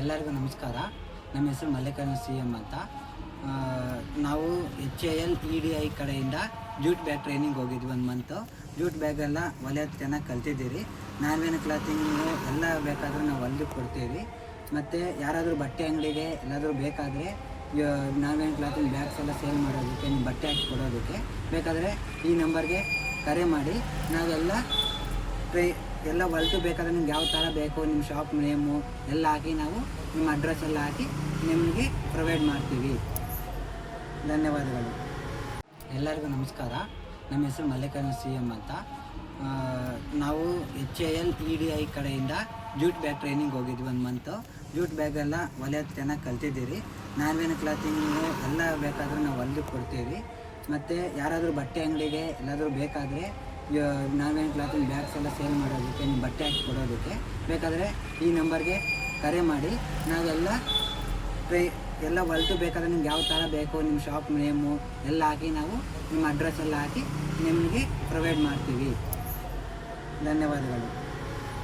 ಎಲ್ಲರಿಗೂ ನಮಸ್ಕಾರ. ನಮ್ಮ ಹೆಸರು ಮಲ್ಲಿಕಾರ್ಜುನ CM ಅಂತ. ನಾವು HAL EDI ಕಡೆಯಿಂದ ಜೂಟ್ ಬ್ಯಾಗ್ ಟ್ರೈನಿಂಗ್ ಹೋಗಿದ್ವಿ 1 ಮಂತು. ಜೂಟ್ ಬ್ಯಾಗೆಲ್ಲ ಹೊಲಿಯೋದು ಚೆನ್ನಾಗಿ ಕಲ್ತಿದ್ದೀರಿ. ನಾರ್ವೇನ್ ಕ್ಲಾತಿಂಗು ಎಲ್ಲ ಬೇಕಾದರೂ ನಾವು ಹೊಲಿದು ಕೊಡ್ತೀವಿ. ಮತ್ತು ಯಾರಾದರೂ ಬಟ್ಟೆ ಅಂಗಡಿಗೆ ಎಲ್ಲಾದರೂ ಬೇಕಾದರೆ ನಾರ್ವೇನ್ ಕ್ಲಾತಿಂಗ್ ಬ್ಯಾಗ್ಸ್ ಎಲ್ಲ ಸೇಲ್ ಮಾಡೋದಕ್ಕೆ, ನಿಮ್ಮ ಬಟ್ಟೆ ಹಾಕಿ ಕೊಡೋದಕ್ಕೆ ಬೇಕಾದರೆ ಈ ನಂಬರ್ಗೆ ಕರೆ ಮಾಡಿ. ನಾವೆಲ್ಲ ಎಲ್ಲ ಹೊಲಿದು ಬೇಕಾದರೆ ನಿಮ್ಗೆ ಯಾವ ಥರ ಬೇಕು, ನಿಮ್ಮ ಶಾಪ್ ನೇಮು ಎಲ್ಲ ಹಾಕಿ ನಾವು ನಿಮ್ಮ ಅಡ್ರೆಸ್ ಎಲ್ಲ ಹಾಕಿ ನಿಮಗೆ ಪ್ರೊವೈಡ್ ಮಾಡ್ತೀವಿ. ಧನ್ಯವಾದಗಳು. ಎಲ್ಲರಿಗೂ ನಮಸ್ಕಾರ. ನಮ್ಮ ಹೆಸರು ಮಲ್ಲಿಕಾರ್ಜುನ CM ಅಂತ. ನಾವು HAL EDI ಕಡೆಯಿಂದ ಜೂಟ್ ಬ್ಯಾಗ್ ಟ್ರೈನಿಂಗ್ ಹೋಗಿದ್ವಿ 1 ಮಂತು. ಜೂಟ್ ಬ್ಯಾಗೆಲ್ಲ ಹೊಲಿಯೋದು ಚೆನ್ನಾಗಿ ಕಲ್ತಿದ್ದೀರಿ. ನಾರ್ವೇನ್ ಕ್ಲಾತಿಂಗು ಎಲ್ಲ ಬೇಕಾದರೂ ನಾವು ಹೊಲಿದು ಕೊಡ್ತೀವಿ. ಮತ್ತು ಯಾರಾದರೂ ಬಟ್ಟೆ ಅಂಗಡಿಗೆ ಎಲ್ಲಾದರೂ ಬೇಕಾದರೆ ನಾರ್ವೇನ್ ಕ್ಲಾತಿಂಗ್ ಬ್ಯಾಗ್ಸ್ ಎಲ್ಲ ಸೇಲ್ ಮಾಡೋದಕ್ಕೆ, ನಿಮ್ಮ ಬಟ್ಟೆ ಹಾಕಿ ಕೊಡೋದಕ್ಕೆ ಬೇಕಾದರೆ ಈ ನಂಬರ್ಗೆ ಕರೆ ಮಾಡಿ. ನಾವೆಲ್ಲ ಎಲ್ಲ ಹೊಲಿದು ಬೇಕಾದರೆ ನಿಮ್ಗೆ ಯಾವ ಥರ ಬೇಕು, ನಿಮ್ಮ ಶಾಪ್ ನೇಮು ಎಲ್ಲ ಹಾಕಿ ನಾವು ನಿಮ್ಮ ಅಡ್ರೆಸ್ ಎಲ್ಲ ಹಾಕಿ ನಿಮಗೆ ಪ್ರೊವೈಡ್ ಮಾಡ್ತೀವಿ. ಧನ್ಯವಾದಗಳು.